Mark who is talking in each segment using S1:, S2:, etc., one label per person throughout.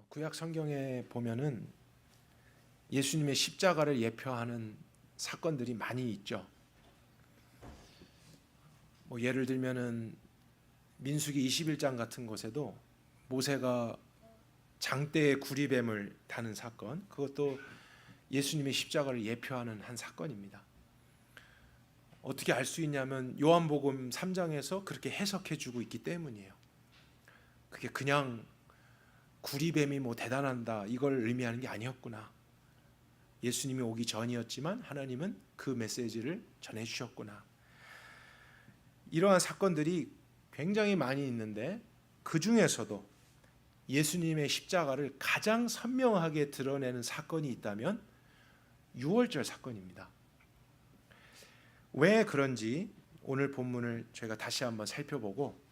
S1: 구약 성경에 보면은 예수님의 십자가를 예표하는 사건들이 많이 있죠. 예를 들면은 민수기 21장 같은 곳에도 모세가 장대에 구리뱀을 다는 사건, 그것도 예수님의 십자가를 예표하는 한 사건입니다. 어떻게 알 수 있냐면 요한복음 3장에서 그렇게 해석해 주고 있기 때문이에요. 그게 그냥 구리뱀이 대단한다 이걸 의미하는 게 아니었구나. 예수님이 오기 전이었지만 하나님은 그 메시지를 전해 주셨구나. 이러한 사건들이 굉장히 많이 있는데 그 중에서도 예수님의 십자가를 가장 선명하게 드러내는 사건이 있다면 유월절 사건입니다. 왜 그런지 오늘 본문을 저희가 다시 한번 살펴보고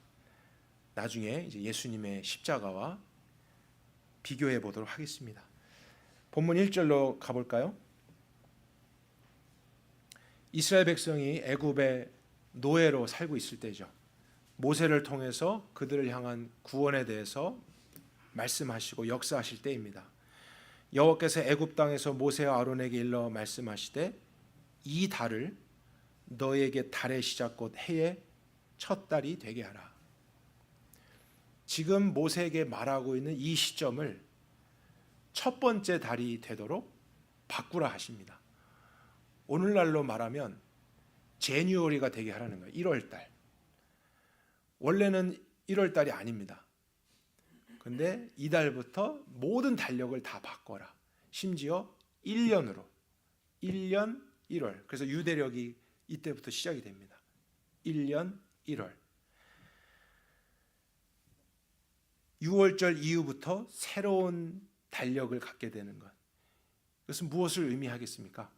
S1: 나중에 이제 예수님의 십자가와 비교해 보도록 하겠습니다. 본문 1절로 가볼까요? 이스라엘 백성이 애굽의 노예로 살고 있을 때죠. 모세를 통해서 그들을 향한 구원에 대해서 말씀하시고 역사하실 때입니다. 여호와께서 애굽 땅에서 모세와 아론에게 일러 말씀하시되 이 달을 너에게 달의 시작 곧 해의 첫 달이 되게 하라. 지금 모세에게 말하고 있는 이 시점을 첫 번째 달이 되도록 바꾸라 하십니다. 오늘날로 말하면 제뉴어리가 되게 하라는 거예요. 1월 달. 원래는 1월 달이 아닙니다. 근데 이달부터 모든 달력을 다 바꿔라. 심지어 1년으로. 1년 1월. 그래서 유대력이 이때부터 시작이 됩니다. 1년 1월. 6월절 이후부터 새로운 달력을 갖게 되는 것. 그것은 무엇을 의미하겠습니까?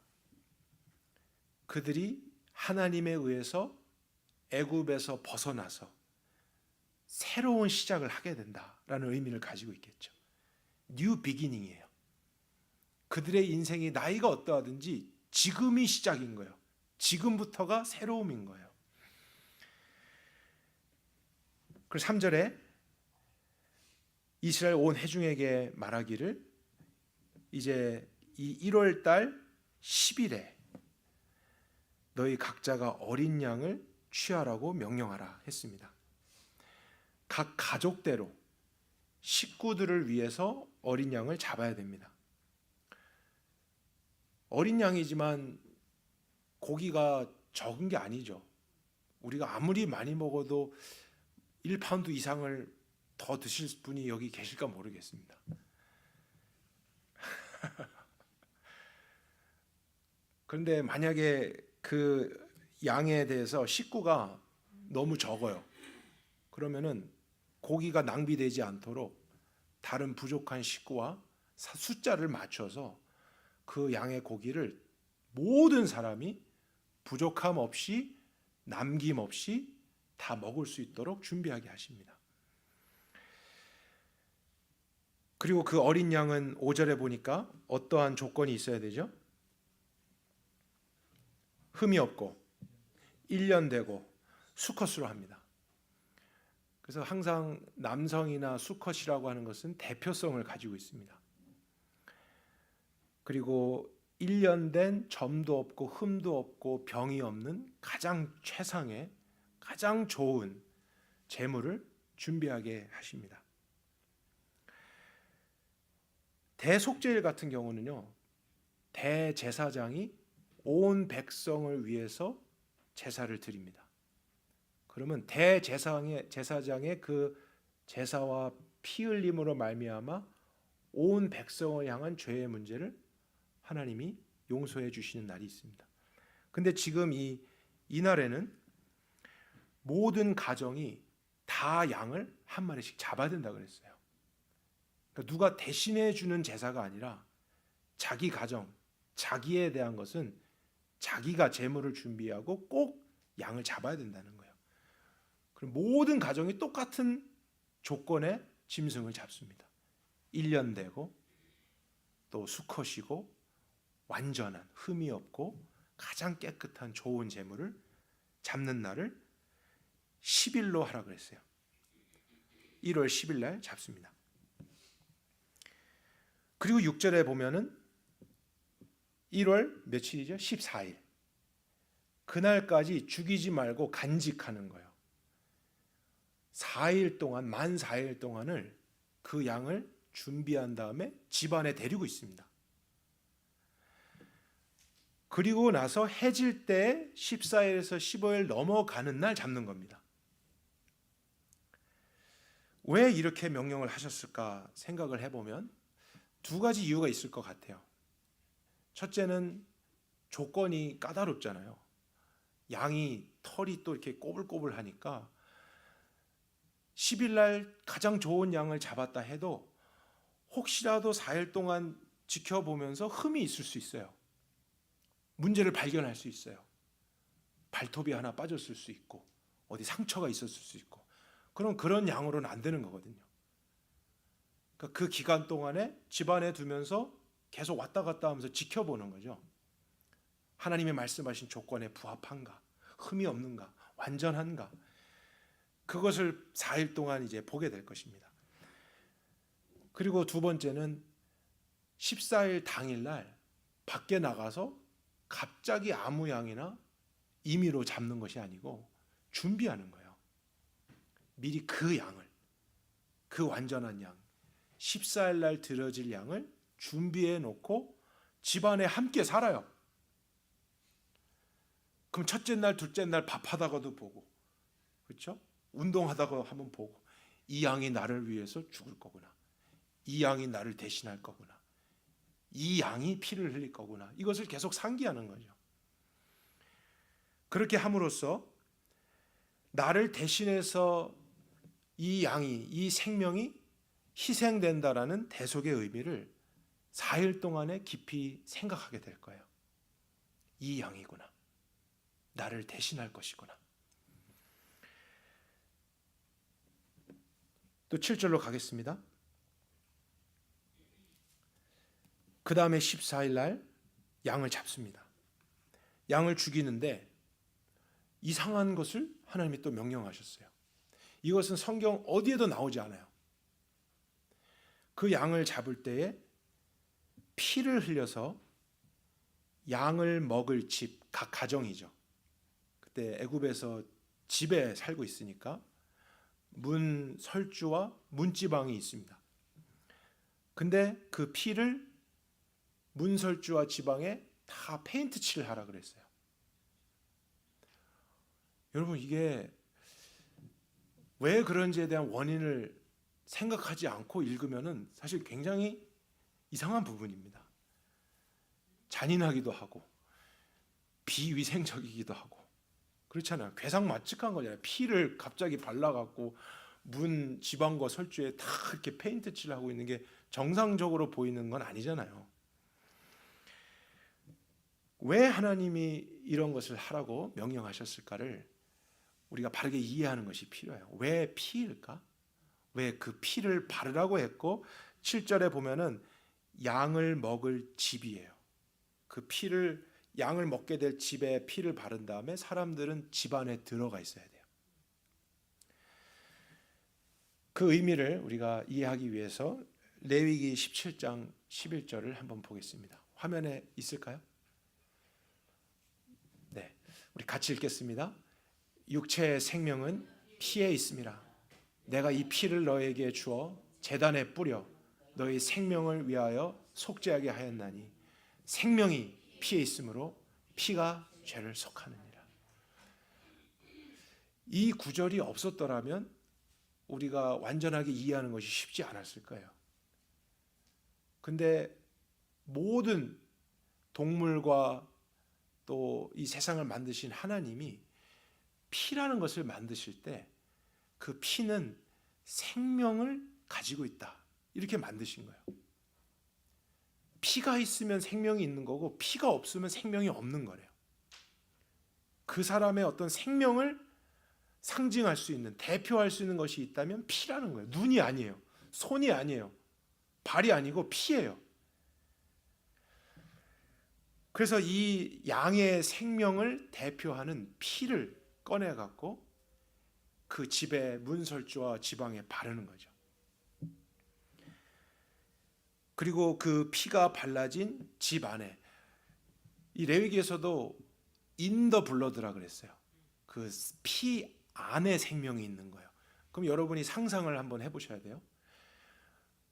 S1: 그들이 하나님에 의해서 애굽에서 벗어나서 새로운 시작을 하게 된다라는 의미를 가지고 있겠죠. 뉴 비기닝이에요. 그들의 인생이 나이가 어떠하든지 지금이 시작인 거예요. 지금부터가 새로움인 거예요. 그래서 3절에 이스라엘 온 회중에게 말하기를 이제 이 1월 달 10일에 너희 각자가 어린 양을 취하라고 명령하라 했습니다. 각 가족대로 식구들을 위해서 어린 양을 잡아야 됩니다. 어린 양이지만 고기가 적은 게 아니죠. 우리가 아무리 많이 먹어도 1파운드 이상을 더 드실 분이 여기 계실까 모르겠습니다. 그런데 만약에 그 양에 대해서 식구가 너무 적어요. 그러면은 고기가 낭비되지 않도록 다른 부족한 식구와 숫자를 맞춰서 그 양의 고기를 모든 사람이 부족함 없이 남김 없이 다 먹을 수 있도록 준비하게 하십니다. 그리고 그 어린 양은 5절에 보니까 어떠한 조건이 있어야 되죠? 흠이 없고 1년 되고 수컷으로 합니다. 그래서 항상 남성이나 수컷이라고 하는 것은 대표성을 가지고 있습니다. 그리고 1년 된 점도 없고 흠도 없고 병이 없는 가장 최상의 가장 좋은 제물을 준비하게 하십니다. 대속죄일 같은 경우는요, 대제사장이 온 백성을 위해서 제사를 드립니다. 그러면 대제사장의 그 제사와 피 흘림으로 말미암아 온 백성을 향한 죄의 문제를 하나님이 용서해 주시는 날이 있습니다. 근데 지금 이날에는 모든 가정이 다 양을 한 마리씩 잡아야 된다 그랬어요. 그러니까 누가 대신해 주는 제사가 아니라 자기 가정, 자기에 대한 것은 자기가 제물을 준비하고 꼭 양을 잡아야 된다는 거예요. 그럼 모든 가정이 똑같은 조건의 짐승을 잡습니다. 1년 되고 또 수컷이고 완전한 흠이 없고 가장 깨끗한 좋은 제물을 잡는 날을 10일로 하라 그랬어요. 1월 10일 날 잡습니다. 그리고 6절에 보면은 1월 며칠이죠? 14일. 그날까지 죽이지 말고 간직하는 거예요. 4일 동안, 만 4일 동안을 그 양을 준비한 다음에 집안에 데리고 있습니다. 그리고 나서 해질 때 14일에서 15일 넘어가는 날 잡는 겁니다. 왜 이렇게 명령을 하셨을까 생각을 해보면 두 가지 이유가 있을 것 같아요. 첫째는 조건이 까다롭잖아요. 양이 털이 또 이렇게 꼬불꼬불하니까 10일 날 가장 좋은 양을 잡았다 해도 혹시라도 4일 동안 지켜보면서 흠이 있을 수 있어요. 문제를 발견할 수 있어요. 발톱이 하나 빠졌을 수 있고 어디 상처가 있었을 수 있고 그럼 그런 양으로는 안 되는 거거든요. 그러니까 그 기간 동안에 집안에 두면서 계속 왔다 갔다 하면서 지켜보는 거죠. 하나님의 말씀하신 조건에 부합한가, 흠이 없는가, 완전한가, 그것을 4일 동안 이제 보게 될 것입니다. 그리고 두 번째는 14일 당일날 밖에 나가서 갑자기 아무 양이나 임의로 잡는 것이 아니고 준비하는 거예요. 미리 그 양을, 그 완전한 양, 14일 날 드려질 양을 준비해 놓고 집안에 함께 살아요. 그럼 첫째 날, 둘째 날 밥하다가도 보고, 그렇죠? 운동하다가 한번 보고, 이 양이 나를 위해서 죽을 거구나, 이 양이 나를 대신할 거구나, 이 양이 피를 흘릴 거구나, 이것을 계속 상기하는 거죠. 그렇게 함으로써 나를 대신해서 이 양이, 이 생명이 희생된다라는 대속의 의미를 4일 동안에 깊이 생각하게 될 거예요. 이 양이구나, 나를 대신할 것이구나. 또 7절로 가겠습니다. 그 다음에 14일 날 양을 잡습니다. 양을 죽이는데 이상한 것을 하나님이 또 명령하셨어요. 이것은 성경 어디에도 나오지 않아요. 그 양을 잡을 때에 피를 흘려서 양을 먹을 집, 각 가정이죠. 그때 애굽에서 집에 살고 있으니까 문설주와 문지방이 있습니다. 근데 그 피를 문설주와 지방에 다 페인트 칠을 하라 그랬어요. 여러분, 이게 왜 그런지에 대한 원인을 생각하지 않고 읽으면은 사실 굉장히 이상한 부분입니다. 잔인하기도 하고 비위생적이기도 하고 그렇잖아요. 괴상마측한 거잖아요. 피를 갑자기 발라갖고 문 지방과 설주에 다 이렇게 페인트 칠을 하고 있는 게 정상적으로 보이는 건 아니잖아요. 왜 하나님이 이런 것을 하라고 명령하셨을까를 우리가 바르게 이해하는 것이 필요해요. 왜 피일까? 왜 그 피를 바르라고 했고 7절에 보면은 양을 먹을 집이에요. 그 피를, 양을 먹게 될 집에 피를 바른 다음에 사람들은 집 안에 들어가 있어야 돼요. 그 의미를 우리가 이해하기 위해서 레위기 17장 11절을 한번 보겠습니다. 화면에 있을까요? 네, 우리 같이 읽겠습니다. 육체의 생명은 피에 있음이라. 내가 이 피를 너에게 주어 제단에 뿌려 너희 생명을 위하여 속죄하게 하였나니 생명이 피에 있으므로 피가 죄를 속하느니라. 이 구절이 없었더라면 우리가 완전하게 이해하는 것이 쉽지 않았을 거예요. 근데 모든 동물과 또 이 세상을 만드신 하나님이 피라는 것을 만드실 때 그 피는 생명을 가지고 있다, 이렇게 만드신 거예요. 피가 있으면 생명이 있는 거고 피가 없으면 생명이 없는 거래요. 그 사람의 어떤 생명을 상징할 수 있는, 대표할 수 있는 것이 있다면 피라는 거예요. 눈이 아니에요, 손이 아니에요, 발이 아니고 피예요. 그래서 이 양의 생명을 대표하는 피를 꺼내갖고 그 집의 문설주와 지방에 바르는 거죠. 그리고 그 피가 발라진 집 안에, 이 레위기에서도 in the blood라 그랬어요. 그 피 안에 생명이 있는 거예요. 그럼 여러분이 상상을 한번 해보셔야 돼요.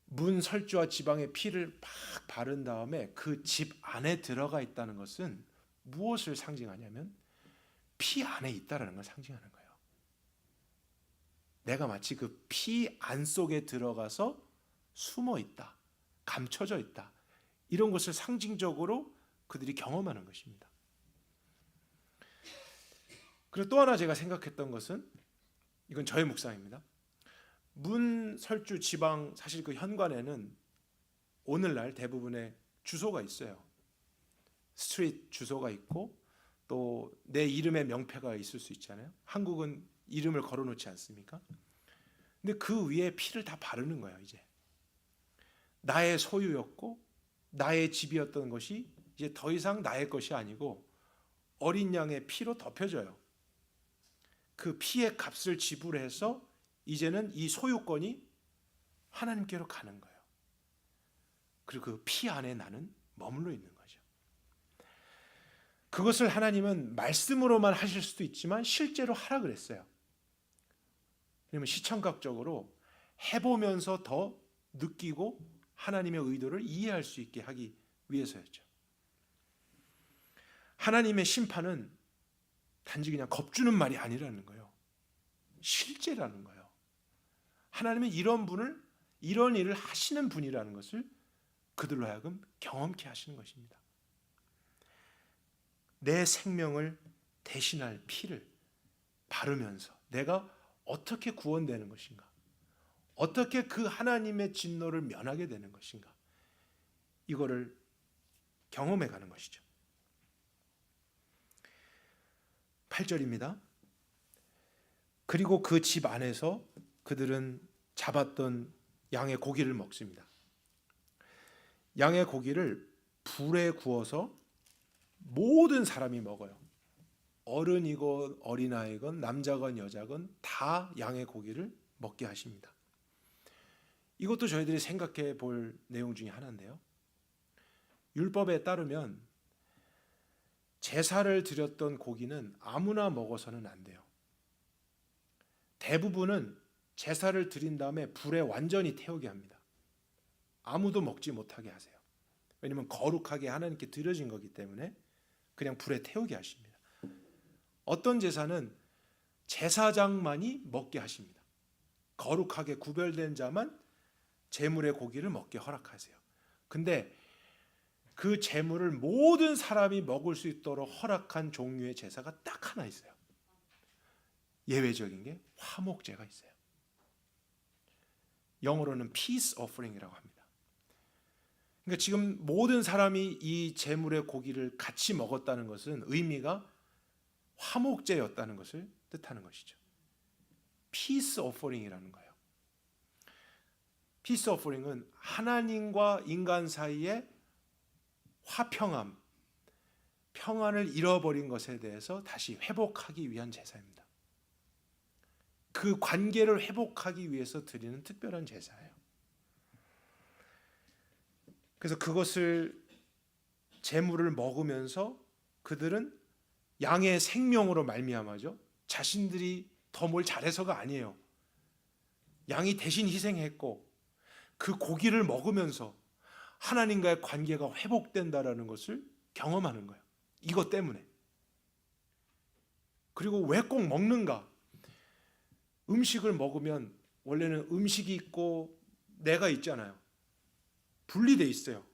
S1: 문 설주와 지방에 피를 막 바른 다음에 그 집 안에 들어가 있다는 것은 무엇을 상징하냐면 피 안에 있다라는 걸 상징하는 거예요. 내가 마치 그 피 안 속에 들어가서 숨어 있다, 감춰져 있다, 이런 것을 상징적으로 그들이 경험하는 것입니다. 그리고 또 하나 제가 생각했던 것은, 이건 저의 묵상입니다. 문 설주 지방, 사실 그 현관에는 오늘날 대부분의 주소가 있어요. 스트리트 주소가 있고 또 내 이름의 명패가 있을 수 있잖아요. 한국은 이름을 걸어놓지 않습니까? 근데 그 위에 피를 다 바르는 거예요. 이제 나의 소유였고 나의 집이었던 것이 이제 더 이상 나의 것이 아니고 어린 양의 피로 덮여져요. 그 피의 값을 지불해서 이제는 이 소유권이 하나님께로 가는 거예요. 그리고 그 피 안에 나는 머물러 있는 거죠. 그것을 하나님은 말씀으로만 하실 수도 있지만 실제로 하라 그랬어요. 왜냐하면 시청각적으로 해보면서 더 느끼고 하나님의 의도를 이해할 수 있게 하기 위해서였죠. 하나님의 심판은 단지 그냥 겁주는 말이 아니라는 거예요. 실제라는 거예요. 하나님은 이런 일을 하시는 분이라는 것을 그들로 하여금 경험케 하시는 것입니다. 내 생명을 대신할 피를 바르면서 내가 어떻게 구원되는 것인가, 어떻게 그 하나님의 진노를 면하게 되는 것인가, 이거를 경험해 가는 것이죠. 8절입니다. 그리고 그 집 안에서 그들은 잡았던 양의 고기를 먹습니다. 양의 고기를 불에 구워서 모든 사람이 먹어요. 어른이건 어린아이건 남자건 여자건 다 양의 고기를 먹게 하십니다. 이것도 저희들이 생각해 볼 내용 중에 하나인데요. 율법에 따르면 제사를 드렸던 고기는 아무나 먹어서는 안 돼요. 대부분은 제사를 드린 다음에 불에 완전히 태우게 합니다. 아무도 먹지 못하게 하세요. 왜냐하면 거룩하게 하나님께 드려진 거기 때문에 그냥 불에 태우게 하십니다. 어떤 제사는 제사장만이 먹게 하십니다. 거룩하게 구별된 자만 제물의 고기를 먹게 허락하세요. 근데 그 제물을 모든 사람이 먹을 수 있도록 허락한 종류의 제사가 딱 하나 있어요. 예외적인 게 화목제가 있어요. 영어로는 peace offering이라고 합니다. 그러니까 지금 모든 사람이 이 제물의 고기를 같이 먹었다는 것은 의미가 화목제였다는 것을 뜻하는 것이죠. peace offering이라는 거예요. peace offering은 하나님과 인간 사이에 화평함, 평안을 잃어버린 것에 대해서 다시 회복하기 위한 제사입니다. 그 관계를 회복하기 위해서 드리는 특별한 제사예요. 그래서 그것을 제물을 먹으면서 그들은 양의 생명으로 말미암아죠. 자신들이 더 뭘 잘해서가 아니에요. 양이 대신 희생했고 그 고기를 먹으면서 하나님과의 관계가 회복된다라는 것을 경험하는 거예요. 이것 때문에. 그리고 왜 꼭 먹는가? 음식을 먹으면 원래는 음식이 있고 내가 있잖아요. 분리돼 있어요.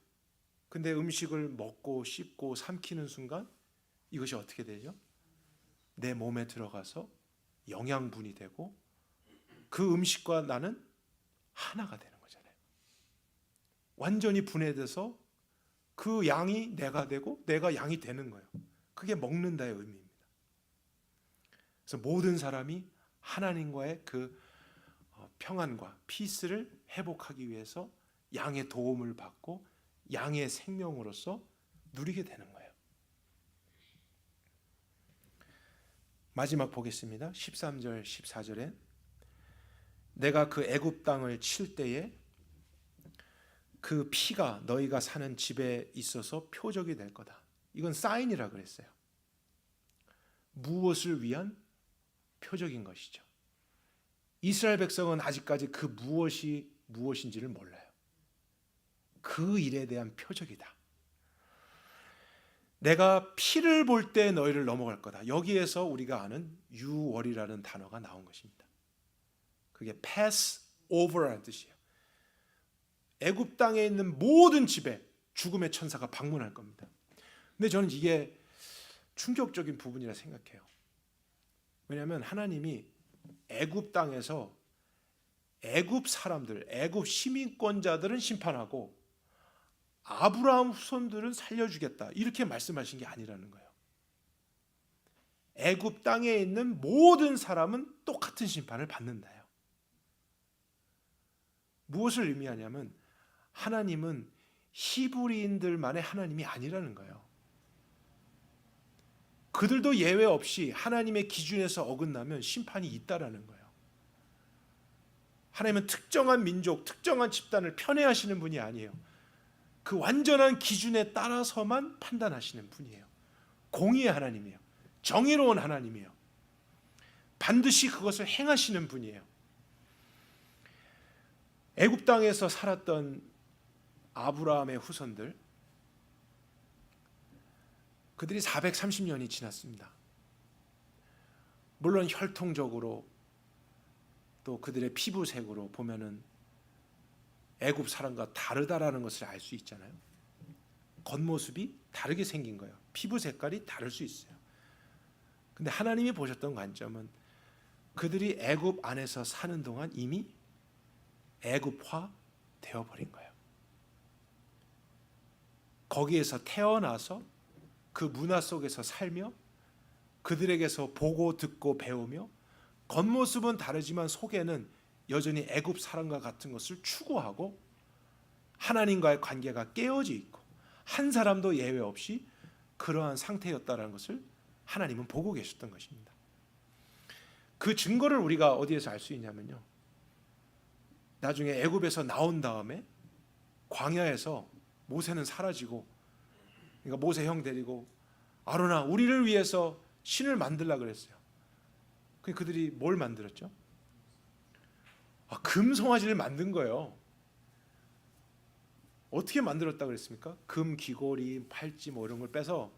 S1: 근데 음식을 먹고 씹고 삼키는 순간 이것이 어떻게 되죠? 내 몸에 들어가서 영양분이 되고 그 음식과 나는 하나가 되는 거잖아요. 완전히 분해돼서 그 양이 내가 되고 내가 양이 되는 거예요. 그게 먹는다의 의미입니다. 그래서 모든 사람이 하나님과의 그 평안과 피스를 회복하기 위해서 양의 도움을 받고 양의 생명으로서 누리게 되는 거예요. 마지막 보겠습니다. 13절 14절에 내가 그 애굽 땅을 칠 때에 그 그 피가 너희가 사는 집에 있어서 표적이 될 거다. 이건 사인이라 그랬어요. 무엇을 위한 표적인 것이죠. 이스라엘 백성은 아직까지 그 무엇이 무엇인지를 몰라요. 그 일에 대한 표적이다. 내가 피를 볼 때 너희를 넘어갈 거다. 여기에서 우리가 아는 유월이라는 단어가 나온 것입니다. 그게 pass over라는 뜻이에요. 애굽 땅에 있는 모든 집에 죽음의 천사가 방문할 겁니다. 근데 저는 이게 충격적인 부분이라 생각해요. 왜냐하면 하나님이 애굽 땅에서 애굽 사람들, 애굽 시민권자들은 심판하고 아브라함 후손들은 살려주겠다 이렇게 말씀하신 게 아니라는 거예요. 애굽 땅에 있는 모든 사람은 똑같은 심판을 받는다요. 무엇을 의미하냐면 하나님은 히브리인들만의 하나님이 아니라는 거예요. 그들도 예외 없이 하나님의 기준에서 어긋나면 심판이 있다라는 거예요. 하나님은 특정한 민족, 특정한 집단을 편애하시는 분이 아니에요. 그 완전한 기준에 따라서만 판단하시는 분이에요. 공의의 하나님이에요. 정의로운 하나님이에요. 반드시 그것을 행하시는 분이에요. 애굽 땅에서 살았던 아브라함의 후손들, 그들이 430년이 지났습니다. 물론 혈통적으로 또 그들의 피부색으로 보면은 애굽 사람과 다르다라는 것을 알 수 있잖아요. 겉모습이 다르게 생긴 거예요. 피부 색깔이 다를 수 있어요. 근데 하나님이 보셨던 관점은 그들이 애굽 안에서 사는 동안 이미 애굽화 되어버린 거예요. 거기에서 태어나서 그 문화 속에서 살며 그들에게서 보고 듣고 배우며 겉모습은 다르지만 속에는 여전히 애굽 사람과 같은 것을 추구하고 하나님과의 관계가 깨어져 있고 한 사람도 예외 없이 그러한 상태였다는 것을 하나님은 보고 계셨던 것입니다. 그 증거를 우리가 어디에서 알 수 있냐면요, 나중에 애굽에서 나온 다음에 광야에서 모세는 사라지고, 그러니까 모세 형 데리고 아론아 우리를 위해서 신을 만들라 그랬어요. 그들이 뭘 만들었죠? 금 송아지를 만든 거예요. 어떻게 만들었다 그랬습니까? 금 귀걸이, 팔찌 뭐 이런 걸 빼서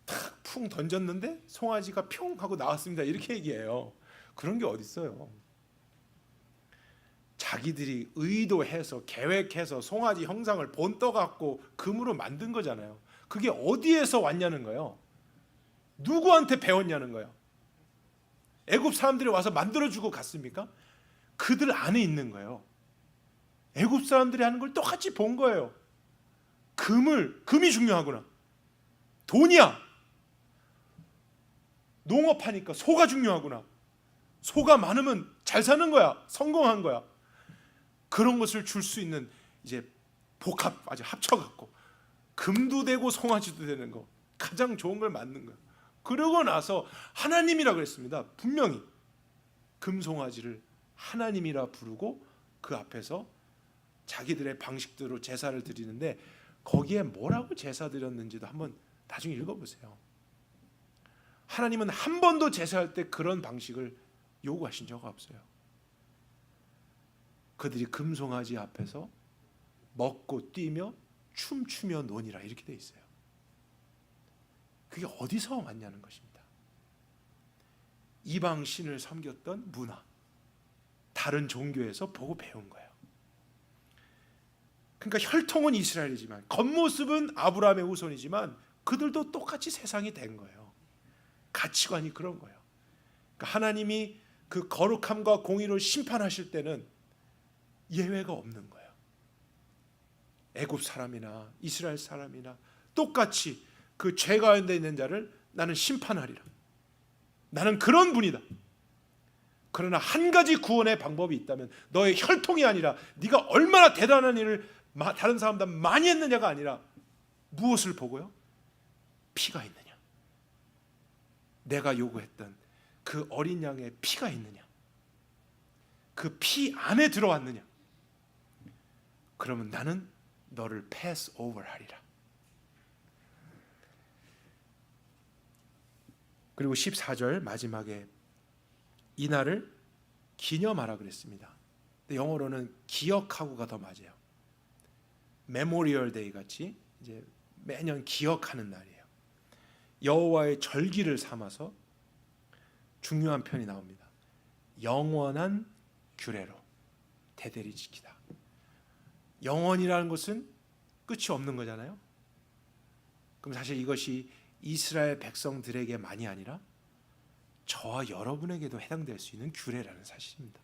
S1: 탁 풍 던졌는데 송아지가 평 하고 나왔습니다. 이렇게 얘기해요. 그런 게 어디 있어요? 자기들이 의도해서 계획해서 송아지 형상을 본떠 갖고 금으로 만든 거잖아요. 그게 어디에서 왔냐는 거예요. 누구한테 배웠냐는 거예요. 애굽 사람들이 와서 만들어주고 갔습니까? 그들 안에 있는 거예요. 애굽 사람들이 하는 걸 똑같이 본 거예요. 금이 중요하구나. 돈이야. 농업하니까 소가 중요하구나. 소가 많으면 잘 사는 거야. 성공한 거야. 그런 것을 줄 수 있는 이제 복합 아주 합쳐갖고 금도 되고 송아지도 되는 거, 가장 좋은 걸 만든 거예요. 그러고 나서 하나님이라 그랬습니다. 분명히 금송아지를 하나님이라 부르고 그 앞에서 자기들의 방식대로 제사를 드리는데 거기에 뭐라고 제사 드렸는지도 한번 나중에 읽어보세요. 하나님은 한 번도 제사할 때 그런 방식을 요구하신 적 없어요. 그들이 금송아지 앞에서 먹고 뛰며 춤추며 노니라 이렇게 돼 있어요. 그게 어디서 왔냐는 것입니다. 이방 신을 섬겼던 문화, 다른 종교에서 보고 배운 거예요. 그러니까 혈통은 이스라엘이지만 겉모습은 아브라함의 후손이지만 그들도 똑같이 세상이 된 거예요. 가치관이 그런 거예요. 그러니까 하나님이 그 거룩함과 공의를 심판하실 때는 예외가 없는 거예요. 애굽 사람이나 이스라엘 사람이나 똑같이 그 죄 가운데 있는 자를 나는 심판하리라. 나는 그런 분이다. 그러나 한 가지 구원의 방법이 있다면 너의 혈통이 아니라 네가 얼마나 대단한 일을 다른 사람보다 많이 했느냐가 아니라 무엇을 보고요? 피가 있느냐. 내가 요구했던 그 어린 양의 피가 있느냐. 그 피 안에 들어왔느냐. 그러면 나는 너를 패스 오버 하리라. 그리고 14절 마지막에 이날을 기념하라 그랬습니다. 근데 영어로는 기억하고가 더 맞아요. 메모리얼 데이 같이 이제 매년 기억하는 날이에요. 여호와의 절기를 삼아서 중요한 편이 나옵니다. 영원한 규례로 대대리 지키다. 영원이라는 것은 끝이 없는 거잖아요. 그럼 사실 이것이 이스라엘 백성들에게만이 아니라 저와 여러분에게도 해당될 수 있는 규례라는 사실입니다.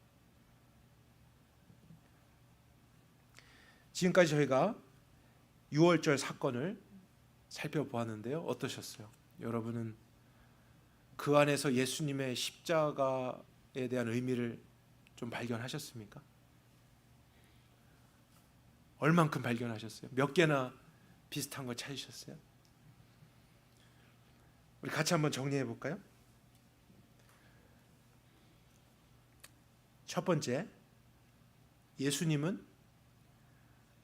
S1: 지금까지 저희가 6월절 사건을 살펴보았는데요. 어떠셨어요? 여러분은 그 안에서 예수님의 십자가에 대한 의미를 좀 발견하셨습니까? 얼만큼 발견하셨어요? 몇 개나 비슷한 거 찾으셨어요? 우리 같이 한번 정리해 볼까요? 첫 번째, 예수님은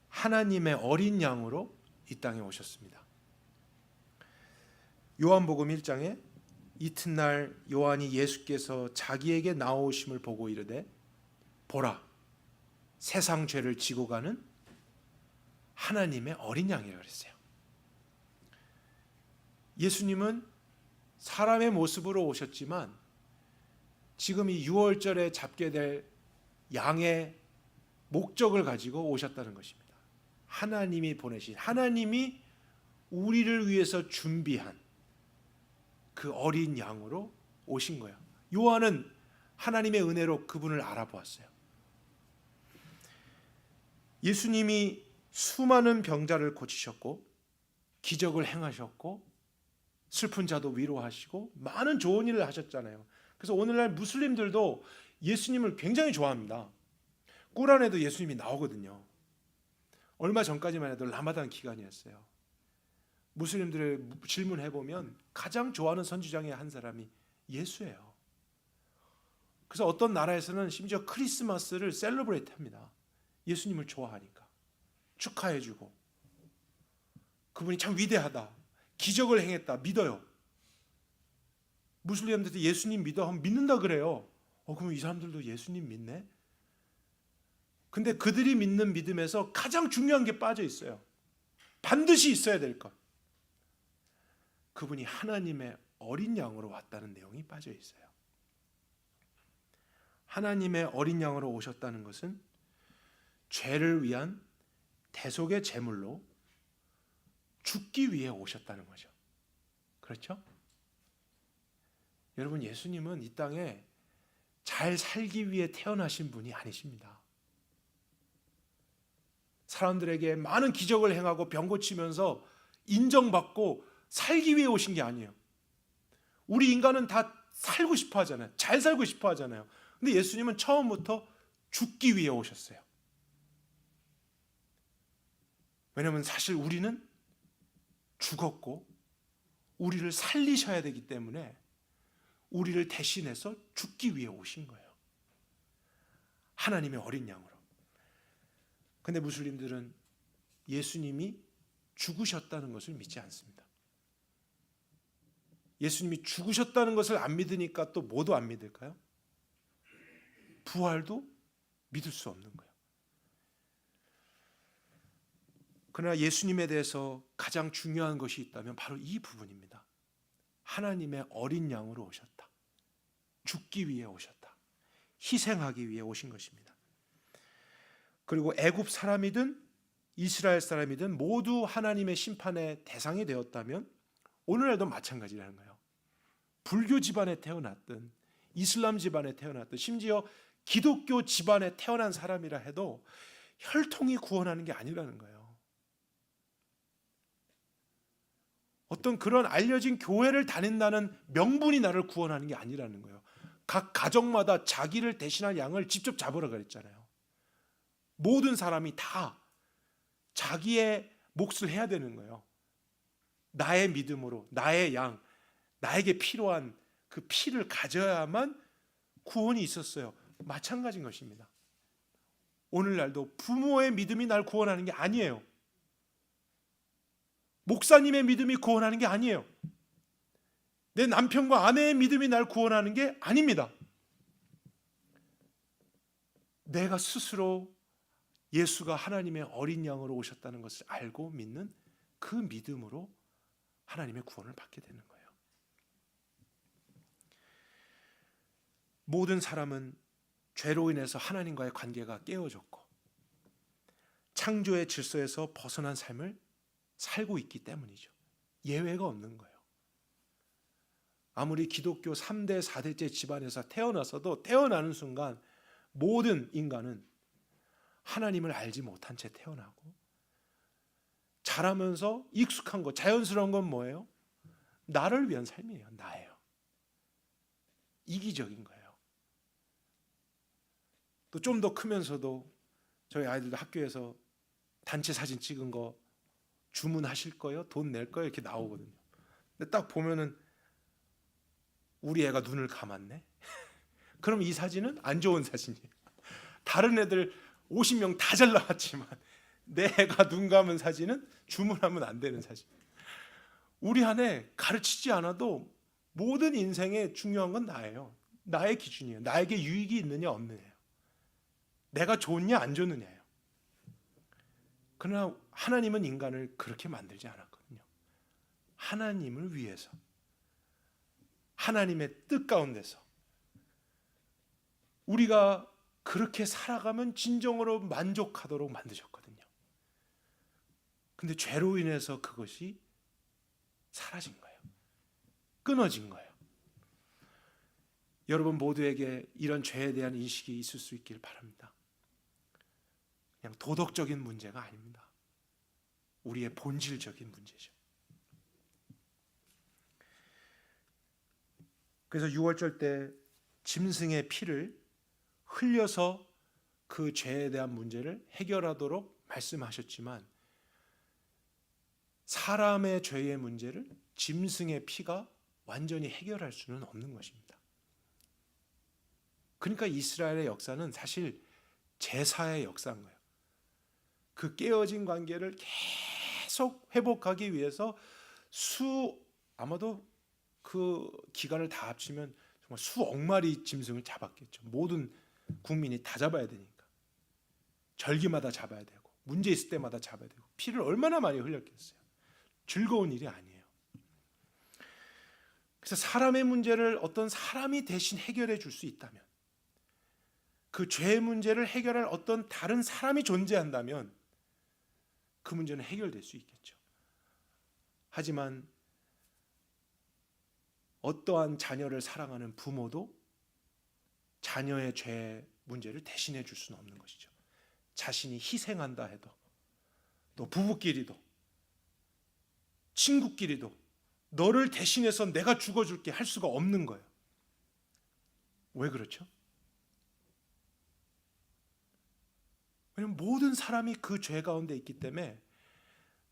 S1: 하나님의 어린 양으로 이 땅에 오셨습니다. 요한복음 1장에 이튿날 요한이 예수께서 자기에게 나오심을 보고 이르되 보라, 세상 죄를 지고 가는 하나님의 어린 양이라고 그랬어요. 예수님은 사람의 모습으로 오셨지만 지금 이 6월절에 잡게 될 양의 목적을 가지고 오셨다는 것입니다. 하나님이 보내신, 하나님이 우리를 위해서 준비한 그 어린 양으로 오신 거예요. 요한은 하나님의 은혜로 그분을 알아보았어요. 예수님이 수많은 병자를 고치셨고 기적을 행하셨고 슬픈 자도 위로하시고 많은 좋은 일을 하셨잖아요. 그래서 오늘날 무슬림들도 예수님을 굉장히 좋아합니다. 꾸란에도 예수님이 나오거든요. 얼마 전까지만 해도 라마단 기간이었어요. 무슬림들의 질문해보면 가장 좋아하는 선지자 중에 한 사람이 예수예요. 그래서 어떤 나라에서는 심지어 크리스마스를 셀러브레이트 합니다. 예수님을 좋아하니까 축하해주고 그분이 참 위대하다, 기적을 행했다, 믿어요. 무슬림들도 예수님 믿어 하면 믿는다 그래요. 그럼 이 사람들도 예수님 믿네? 근데 그들이 믿는 믿음에서 가장 중요한 게 빠져 있어요. 반드시 있어야 될 것. 그분이 하나님의 어린 양으로 왔다는 내용이 빠져 있어요. 하나님의 어린 양으로 오셨다는 것은 죄를 위한 대속의 제물로 죽기 위해 오셨다는 거죠. 그렇죠? 여러분, 예수님은 이 땅에 잘 살기 위해 태어나신 분이 아니십니다. 사람들에게 많은 기적을 행하고 병 고치면서 인정받고 살기 위해 오신 게 아니에요. 우리 인간은 다 살고 싶어 하잖아요. 잘 살고 싶어 하잖아요. 근데 예수님은 처음부터 죽기 위해 오셨어요. 왜냐하면 사실 우리는 죽었고 우리를 살리셔야 되기 때문에 우리를 대신해서 죽기 위해 오신 거예요. 하나님의 어린 양으로. 근데 무슬림들은 예수님이 죽으셨다는 것을 믿지 않습니다. 예수님이 죽으셨다는 것을 안 믿으니까 또 뭐도 안 믿을까요? 부활도 믿을 수 없는 거예요. 그러나 예수님에 대해서 가장 중요한 것이 있다면 바로 이 부분입니다. 하나님의 어린 양으로 오셨다. 죽기 위해 오셨다. 희생하기 위해 오신 것입니다. 그리고 애굽 사람이든 이스라엘 사람이든 모두 하나님의 심판의 대상이 되었다면 오늘날도 마찬가지라는 거예요. 불교 집안에 태어났든 이슬람 집안에 태어났든 심지어 기독교 집안에 태어난 사람이라 해도 혈통이 구원하는 게 아니라는 거예요. 어떤 그런 알려진 교회를 다닌다는 명분이 나를 구원하는 게 아니라는 거예요. 각 가정마다 자기를 대신할 양을 직접 잡으라 그랬잖아요. 모든 사람이 다 자기의 몫을 해야 되는 거예요. 나의 믿음으로 나의 양, 나에게 필요한 그 피를 가져야만 구원이 있었어요. 마찬가지인 것입니다. 오늘날도 부모의 믿음이 날 구원하는 게 아니에요. 목사님의 믿음이 구원하는 게 아니에요. 내 남편과 아내의 믿음이 날 구원하는 게 아닙니다. 내가 스스로 예수가 하나님의 어린 양으로 오셨다는 것을 알고 믿는 그 믿음으로 하나님의 구원을 받게 되는 거예요. 모든 사람은 죄로 인해서 하나님과의 관계가 깨어졌고 창조의 질서에서 벗어난 삶을 살고 있기 때문이죠. 예외가 없는 거예요. 아무리 기독교 3대, 4대째 집안에서 태어나서도 태어나는 순간 모든 인간은 하나님을 알지 못한 채 태어나고 자라면서 익숙한 것, 자연스러운 건 뭐예요? 나를 위한 삶이에요. 나예요. 이기적인 거예요. 또 좀 더 크면서도 저희 아이들도 학교에서 단체 사진 찍은 거 주문하실 거예요? 돈 낼 거예요? 이렇게 나오거든요. 근데 딱 보면은 우리 애가 눈을 감았네? 그럼 이 사진은 안 좋은 사진이에요. 다른 애들 50명 다 잘 나왔지만 내 애가 눈 감은 사진은 주문하면 안 되는 사진. 우리 안에 가르치지 않아도 모든 인생에 중요한 건 나예요. 나의 기준이에요. 나에게 유익이 있느냐 없느냐예요. 내가 좋냐 안 좋느냐예요. 그러나 하나님은 인간을 그렇게 만들지 않았거든요. 하나님을 위해서, 하나님의 뜻 가운데서 우리가 그렇게 살아가면 진정으로 만족하도록 만드셨거든요. 근데 죄로 인해서 그것이 사라진 거예요. 끊어진 거예요. 여러분 모두에게 이런 죄에 대한 인식이 있을 수 있길 바랍니다. 그냥 도덕적인 문제가 아닙니다. 우리의 본질적인 문제죠. 그래서 유월절 때 짐승의 피를 흘려서 그 죄에 대한 문제를 해결하도록 말씀하셨지만 사람의 죄의 문제를 짐승의 피가 완전히 해결할 수는 없는 것입니다. 그러니까 이스라엘의 역사는 사실 제사의 역사인 거예요. 그 깨어진 관계를 계속 회복하기 위해서 아마도 그 기간을 다 합치면 정말 수억 마리 짐승을 잡았겠죠. 모든 국민이 다 잡아야 되니까. 절기마다 잡아야 되고 문제 있을 때마다 잡아야 되고 피를 얼마나 많이 흘렸겠어요. 즐거운 일이 아니에요. 그래서 사람의 문제를 어떤 사람이 대신 해결해 줄 수 있다면, 그 죄의 문제를 해결할 어떤 다른 사람이 존재한다면 그 문제는 해결될 수 있겠죠. 하지만 어떠한 자녀를 사랑하는 부모도 자녀의 죄 문제를 대신해 줄 수는 없는 것이죠. 자신이 희생한다 해도, 또 부부끼리도 친구끼리도 너를 대신해서 내가 죽어줄게 할 수가 없는 거예요. 왜 그렇죠? 왜냐하면 모든 사람이 그 죄 가운데 있기 때문에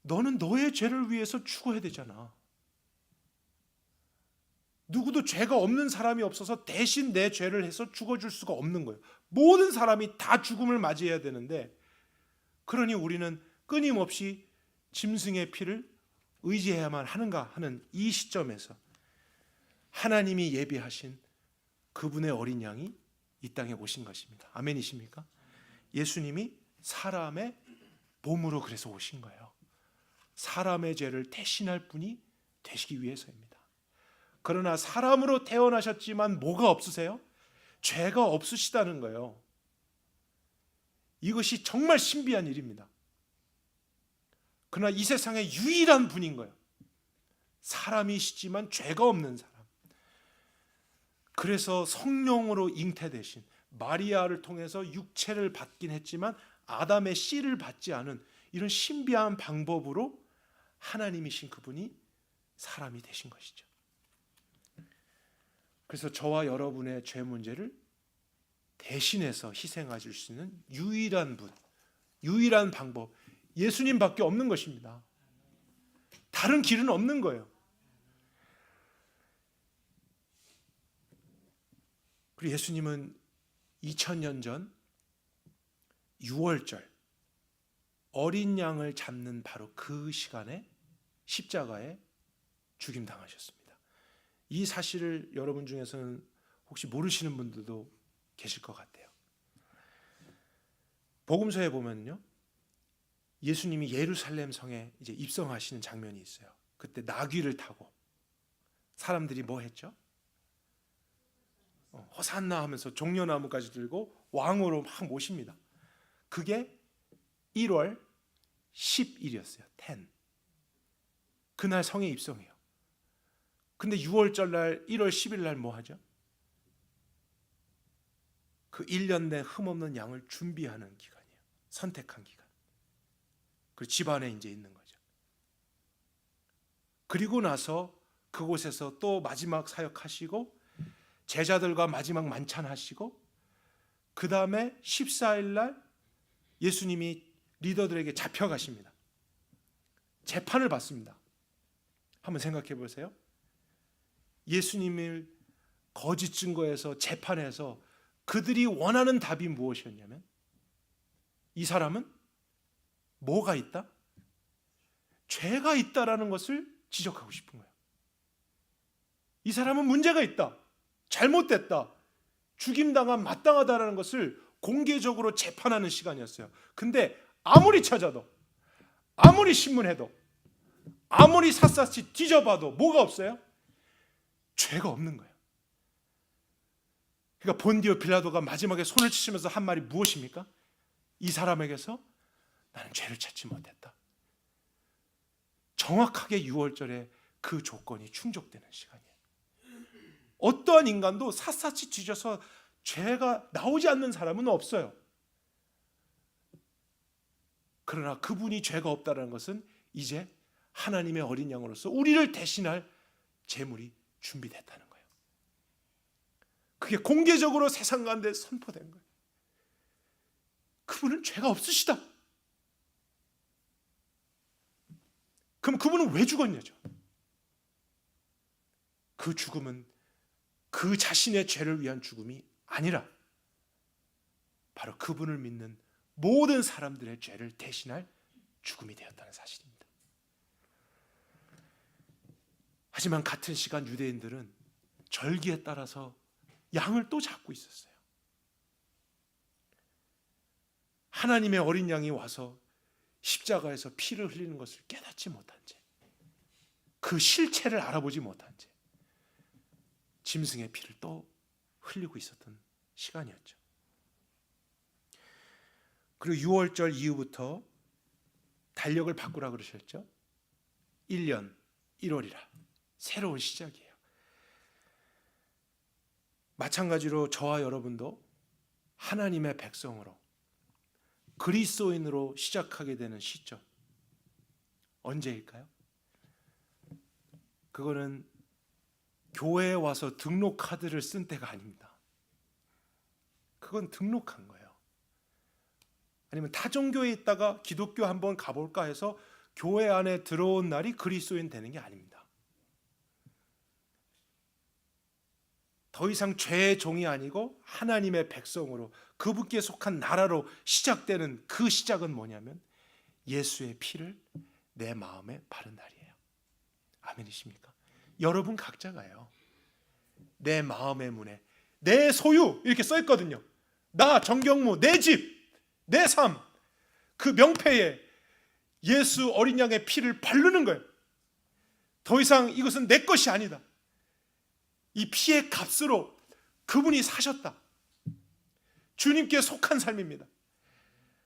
S1: 너는 너의 죄를 위해서 죽어야 되잖아. 누구도 죄가 없는 사람이 없어서 대신 내 죄를 해서 죽어줄 수가 없는 거예요. 모든 사람이 다 죽음을 맞이해야 되는데, 그러니 우리는 끊임없이 짐승의 피를 의지해야만 하는가 하는 이 시점에서 하나님이 예비하신 그분의 어린 양이 이 땅에 오신 것입니다. 아멘이십니까? 예수님이 사람의 몸으로 그래서 오신 거예요. 사람의 죄를 대신할 분이 되시기 위해서입니다. 그러나 사람으로 태어나셨지만 뭐가 없으세요? 죄가 없으시다는 거예요. 이것이 정말 신비한 일입니다. 그러나 이 세상의 유일한 분인 거예요. 사람이시지만 죄가 없는 사람. 그래서 성령으로 잉태되신, 마리아를 통해서 육체를 받긴 했지만 아담의 씨를 받지 않은 이런 신비한 방법으로 하나님이신 그분이 사람이 되신 것이죠. 그래서 저와 여러분의 죄 문제를 대신해서 희생하실 수 있는 유일한 분, 유일한 방법, 예수님밖에 없는 것입니다. 다른 길은 없는 거예요. 그리고 예수님은 2000년 전 6월절 어린 양을 잡는 바로 그 시간에 십자가에 죽임당하셨습니다. 이 사실을 여러분 중에서는 혹시 모르시는 분들도 계실 것 같아요. 복음서에 보면요, 예수님이 예루살렘 성에 이제 입성하시는 장면이 있어요. 그때 나귀를 타고 사람들이 뭐 했죠? 호산나 하면서 종려나무까지 들고 왕으로 막 모십니다. 그게 1월 10일이었어요. 10. 그날 성에 입성해요. 근데 6월절 날 1월 10일 날 뭐 하죠? 그 1년 내 흠없는 양을 준비하는 기간이에요. 선택한 기간. 그 집안에 이제 있는 거죠. 그리고 나서 그곳에서 또 마지막 사역하시고 제자들과 마지막 만찬하시고 그 다음에 14일 날 예수님이 리더들에게 잡혀가십니다. 재판을 받습니다. 한번 생각해 보세요. 예수님을 거짓 증거해서 재판해서 그들이 원하는 답이 무엇이었냐면 이 사람은 뭐가 있다? 죄가 있다라는 것을 지적하고 싶은 거예요. 이 사람은 문제가 있다. 잘못됐다. 죽임당한 마땅하다라는 것을 공개적으로 재판하는 시간이었어요. 근데 아무리 찾아도 아무리 신문해도 아무리 샅샅이 뒤져봐도 뭐가 없어요? 죄가 없는 거예요. 그러니까 본디오 빌라도가 마지막에 손을 치시면서 한 말이 무엇입니까? 이 사람에게서 나는 죄를 찾지 못했다. 정확하게 6월절에 그 조건이 충족되는 시간이에요. 어떠한 인간도 샅샅이 뒤져서 죄가 나오지 않는 사람은 없어요. 그러나 그분이 죄가 없다는 것은 이제 하나님의 어린 양으로서 우리를 대신할 제물이 준비됐다는 거예요. 그게 공개적으로 세상 가운데 선포된 거예요. 그분은 죄가 없으시다. 그럼 그분은 왜 죽었냐죠. 그 죽음은 그 자신의 죄를 위한 죽음이 아니라 바로 그분을 믿는 모든 사람들의 죄를 대신할 죽음이 되었다는 사실입니다. 하지만 같은 시간 유대인들은 절기에 따라서 양을 또 잡고 있었어요. 하나님의 어린 양이 와서 십자가에서 피를 흘리는 것을 깨닫지 못한 채, 그 실체를 알아보지 못한 채 짐승의 피를 또 흘리고 있었던 시간이었죠. 그리고 6월절 이후부터 달력을 바꾸라 그러셨죠. 1년 1월이라 새로운 시작이에요. 마찬가지로 저와 여러분도 하나님의 백성으로 그리스도인으로 시작하게 되는 시점 언제일까요? 그거는 교회에 와서 등록 카드를 쓴 때가 아닙니다. 그건 등록한 거예요. 아니면 타종교에 있다가 기독교 한번 가볼까 해서 교회 안에 들어온 날이 그리스도인 되는 게 아닙니다. 더 이상 죄의 종이 아니고 하나님의 백성으로 그분께 속한 나라로 시작되는 그 시작은 뭐냐면 예수의 피를 내 마음에 바른 날이에요. 아멘이십니까? 여러분 각자가요. 내 마음의 문에 내 소유 이렇게 써 있거든요. 나 정경무, 내 집, 내 삶, 그 명패에 예수 어린 양의 피를 바르는 거예요. 더 이상 이것은 내 것이 아니다. 이 피의 값으로 그분이 사셨다. 주님께 속한 삶입니다.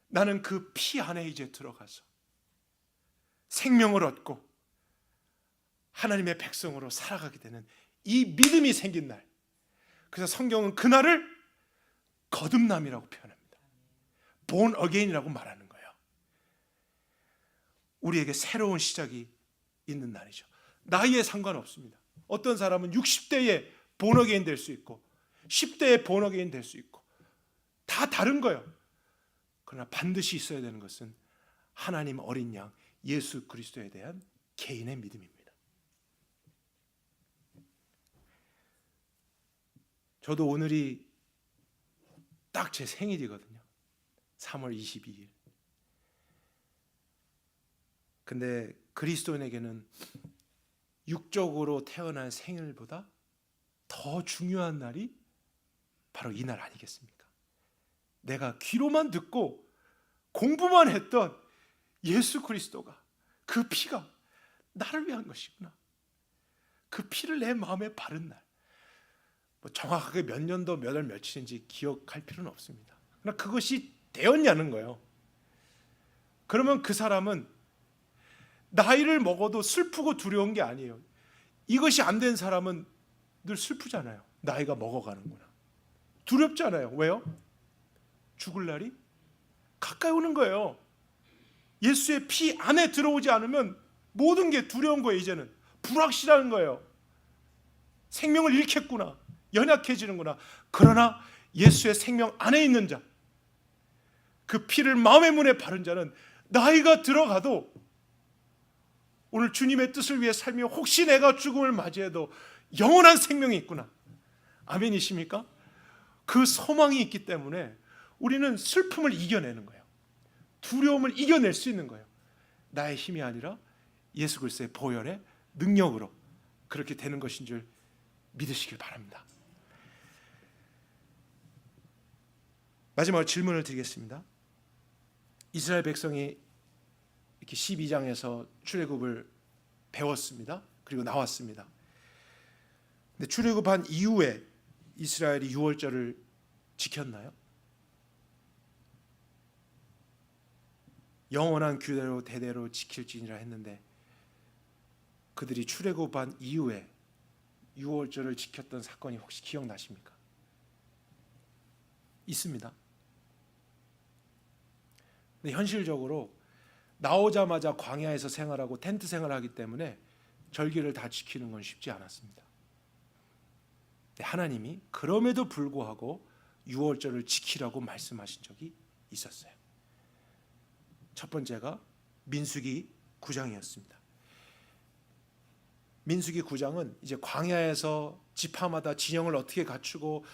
S1: 나는 그 피 안에 이제 들어가서 생명을 얻고 하나님의 백성으로 살아가게 되는 이 믿음이 생긴 날. 그래서 성경은 그날을 거듭남이라고 표현합니다. born again이라고 말하는 거예요. 우리에게 새로운 시작이 있는 날이죠. 나이에 상관없습니다. 어떤 사람은 60대에 born again 될 수 있고 10대에 born again 될 수 있고 다 다른 거예요. 그러나 반드시 있어야 되는 것은 하나님 어린 양 예수 그리스도에 대한 개인의 믿음입니다. 저도 오늘이 딱 제 생일이거든요. 3월 22일. 근데 그리스도인에게는 육적으로 태어난 생일보다 더 중요한 날이 바로 이 날 아니겠습니까? 내가 귀로만 듣고 공부만 했던 예수 그리스도가, 그 피가 나를 위한 것이구나. 그 피를 내 마음에 바른 날. 정확하게 몇 년도 몇 월 며칠인지 기억할 필요는 없습니다. 그러나 그것이 되었냐는 거예요. 그러면 그 사람은 나이를 먹어도 슬프고 두려운 게 아니에요. 이것이 안 된 사람은 늘 슬프잖아요. 나이가 먹어가는구나. 두렵잖아요. 왜요? 죽을 날이 가까이 오는 거예요. 예수의 피 안에 들어오지 않으면 모든 게 두려운 거예요. 이제는 불확실한 거예요. 생명을 잃겠구나, 연약해지는구나. 그러나 예수의 생명 안에 있는 자, 그 피를 마음의 문에 바른 자는 나이가 들어가도 오늘 주님의 뜻을 위해 살며 혹시 내가 죽음을 맞이해도 영원한 생명이 있구나. 아멘이십니까? 그 소망이 있기 때문에 우리는 슬픔을 이겨내는 거예요. 두려움을 이겨낼 수 있는 거예요. 나의 힘이 아니라 예수 그리스도의 보혈의 능력으로 그렇게 되는 것인 줄 믿으시길 바랍니다. 마지막으로 질문을 드리겠습니다. 이스라엘 백성이 이렇게 12장에서 출애굽을 배웠습니다. 그리고 나왔습니다. 근데 출애굽한 이후에 이스라엘이 유월절을 지켰나요? 영원한 규례로 대대로 지킬지니라 했는데 그들이 출애굽한 이후에 유월절을 지켰던 사건이 혹시 기억나십니까? 있습니다. 근데 현실적으로 나오자마자 광야에서 생활하고 텐트 생활하기 때문에 절기를 다 지키는 건 쉽지 않았습니다. 하나님이 그럼에도 불구하고 유월절을 지키라고 말씀하신 적이 있었어요. 첫 번째가 민수기 9장이었습니다. 민수기 9장은 이제 광야에서 지파마다 진영을 어떻게 갖추고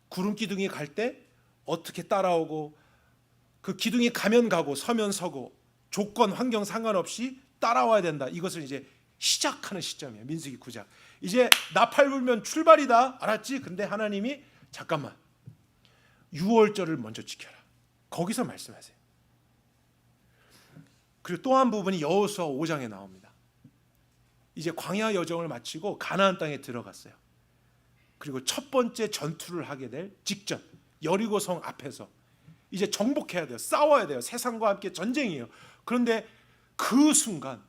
S1: 구름 기둥이 갈 때 어떻게 따라오고 그 기둥이 가면 가고 서면 서고 조건 환경 상관없이 따라와야 된다. 이것을 이제 시작하는 시점이에요. 민수기 9장. 이제 나팔 불면 출발이다. 알았지? 근데 하나님이 잠깐만, 유월절을 먼저 지켜라. 거기서 말씀하세요. 그리고 또 한 부분이 여호수아 5장에 나옵니다. 이제 광야 여정을 마치고 가나안 땅에 들어갔어요. 그리고 첫 번째 전투를 하게 될 직전, 여리고성 앞에서 이제 정복해야 돼요. 싸워야 돼요. 세상과 함께 전쟁이에요. 그런데 그 순간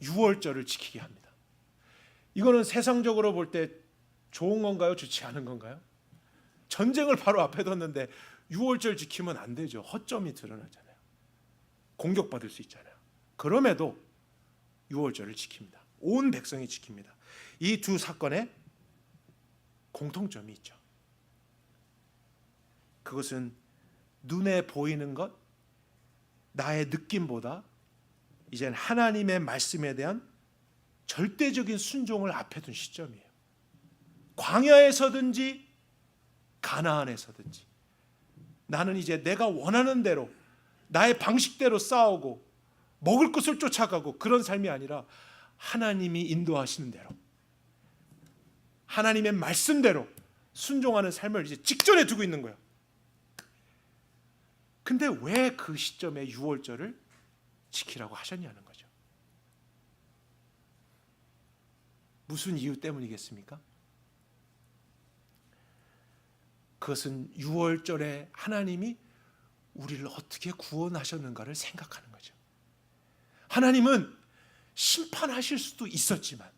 S1: 유월절을 지키게 합니다. 이거는 세상적으로 볼 때 좋은 건가요? 좋지 않은 건가요? 전쟁을 바로 앞에 뒀는데 유월절 지키면 안 되죠. 허점이 드러나잖아요. 공격받을 수 있잖아요. 그럼에도 유월절을 지킵니다. 온 백성이 지킵니다. 이 두 사건에 공통점이 있죠. 그것은 눈에 보이는 것, 나의 느낌보다 이젠 하나님의 말씀에 대한 절대적인 순종을 앞에 둔 시점이에요. 광야에서든지 가나안에서든지 나는 이제 내가 원하는 대로 나의 방식대로 싸우고 먹을 것을 쫓아가고 그런 삶이 아니라 하나님이 인도하시는 대로 하나님의 말씀대로 순종하는 삶을 이제 직전에 두고 있는 거예요. 근데 왜 그 시점에 유월절을 지키라고 하셨냐는 거죠. 무슨 이유 때문이겠습니까? 그것은 유월절에 하나님이 우리를 어떻게 구원하셨는가를 생각하는 거죠. 하나님은 심판하실 수도 있었지만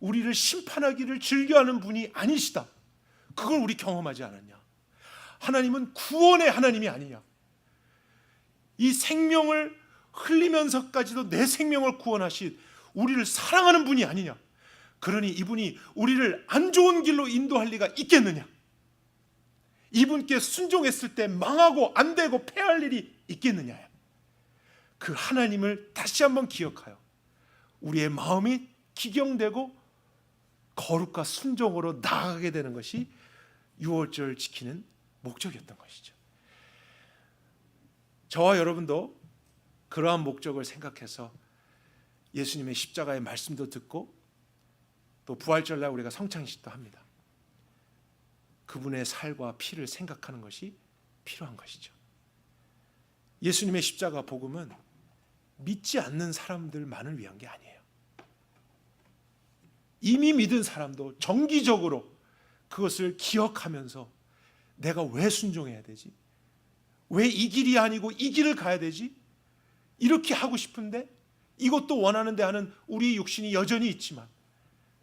S1: 우리를 심판하기를 즐겨하는 분이 아니시다. 그걸 우리 경험하지 않았냐? 하나님은 구원의 하나님이 아니냐? 이 생명을 흘리면서까지도 내 생명을 구원하신 우리를 사랑하는 분이 아니냐? 그러니 이분이 우리를 안 좋은 길로 인도할 리가 있겠느냐? 이분께 순종했을 때 망하고 안 되고 패할 일이 있겠느냐? 그 하나님을 다시 한번 기억하여 우리의 마음이 기경되고 거룩과 순종으로 나아가게 되는 것이 유월절 지키는 목적이었던 것이죠. 저와 여러분도 그러한 목적을 생각해서 예수님의 십자가의 말씀도 듣고 또 부활절날 우리가 성찬식도 합니다. 그분의 살과 피를 생각하는 것이 필요한 것이죠. 예수님의 십자가 복음은 믿지 않는 사람들만을 위한 게 아니에요. 이미 믿은 사람도 정기적으로 그것을 기억하면서 내가 왜 순종해야 되지? 왜 이 길이 아니고 이 길을 가야 되지? 이렇게 하고 싶은데 이것도 원하는데 하는 우리 육신이 여전히 있지만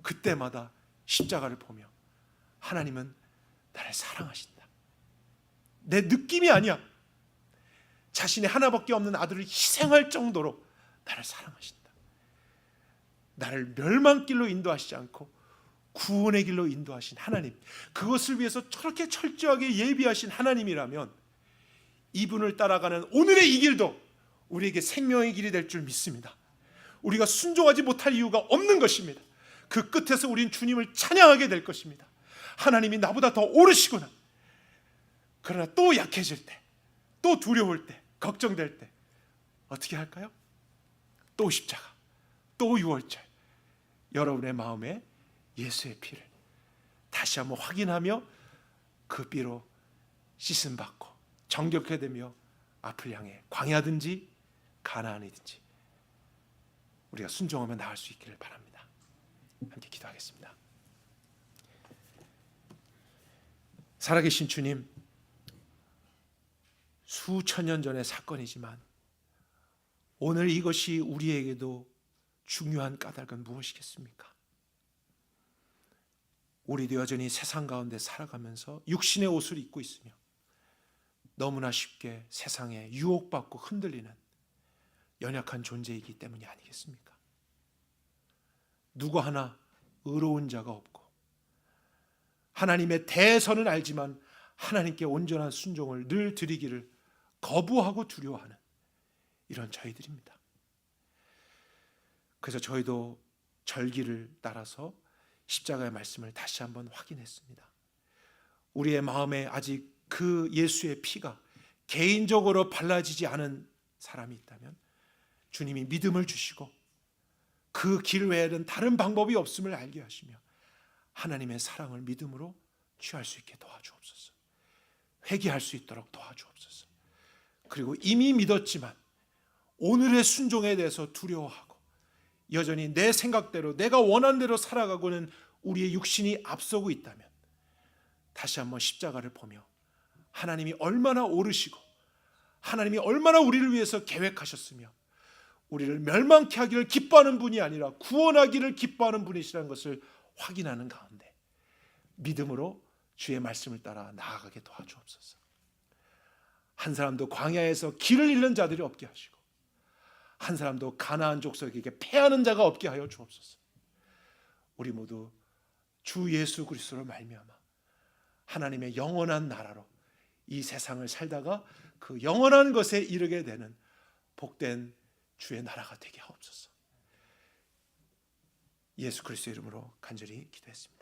S1: 그때마다 십자가를 보며 하나님은 나를 사랑하신다. 내 느낌이 아니야. 자신의 하나밖에 없는 아들을 희생할 정도로 나를 사랑하신다. 나를 멸망길로 인도하시지 않고 구원의 길로 인도하신 하나님, 그것을 위해서 저렇게 철저하게 예비하신 하나님이라면 이분을 따라가는 오늘의 이 길도 우리에게 생명의 길이 될 줄 믿습니다. 우리가 순종하지 못할 이유가 없는 것입니다. 그 끝에서 우린 주님을 찬양하게 될 것입니다. 하나님이 나보다 더 오르시구나. 그러나 또 약해질 때, 또 두려울 때, 걱정될 때 어떻게 할까요? 또 십자가, 또 유월절, 여러분의 마음에 예수의 피를 다시 한번 확인하며 그 피로 씻음받고 정결케 되며 앞을 향해 광야든지 가나안이든지 우리가 순종하며 나갈 수 있기를 바랍니다. 함께 기도하겠습니다. 살아계신 주님, 수천 년 전의 사건이지만 오늘 이것이 우리에게도 중요한 까닭은 무엇이겠습니까? 우리도 여전히 세상 가운데 살아가면서 육신의 옷을 입고 있으며 너무나 쉽게 세상에 유혹받고 흔들리는 연약한 존재이기 때문이 아니겠습니까? 누구 하나 의로운 자가 없고 하나님의 대선은 알지만 하나님께 온전한 순종을 늘 드리기를 거부하고 두려워하는 이런 저희들입니다. 그래서 저희도 절기를 따라서 십자가의 말씀을 다시 한번 확인했습니다. 우리의 마음에 아직 그 예수의 피가 개인적으로 발라지지 않은 사람이 있다면 주님이 믿음을 주시고 그 길 외에는 다른 방법이 없음을 알게 하시며 하나님의 사랑을 믿음으로 취할 수 있게 도와주옵소서. 회개할 수 있도록 도와주옵소서. 그리고 이미 믿었지만 오늘의 순종에 대해서 두려워하고 여전히 내 생각대로 내가 원하는 대로 살아가고는 우리의 육신이 앞서고 있다면 다시 한번 십자가를 보며 하나님이 얼마나 오르시고 하나님이 얼마나 우리를 위해서 계획하셨으며 우리를 멸망케 하기를 기뻐하는 분이 아니라 구원하기를 기뻐하는 분이시라는 것을 확인하는 가운데 믿음으로 주의 말씀을 따라 나아가게 도와주옵소서. 한 사람도 광야에서 길을 잃는 자들이 없게 하시고 한 사람도 가나안 족속에게 패하는 자가 없게 하여 주옵소서. 우리 모두 주 예수 그리스도로 말미암아 하나님의 영원한 나라로 이 세상을 살다가 그 영원한 것에 이르게 되는 복된 주의 나라가 되게 하옵소서. 예수 그리스도의 이름으로 간절히 기도했습니다.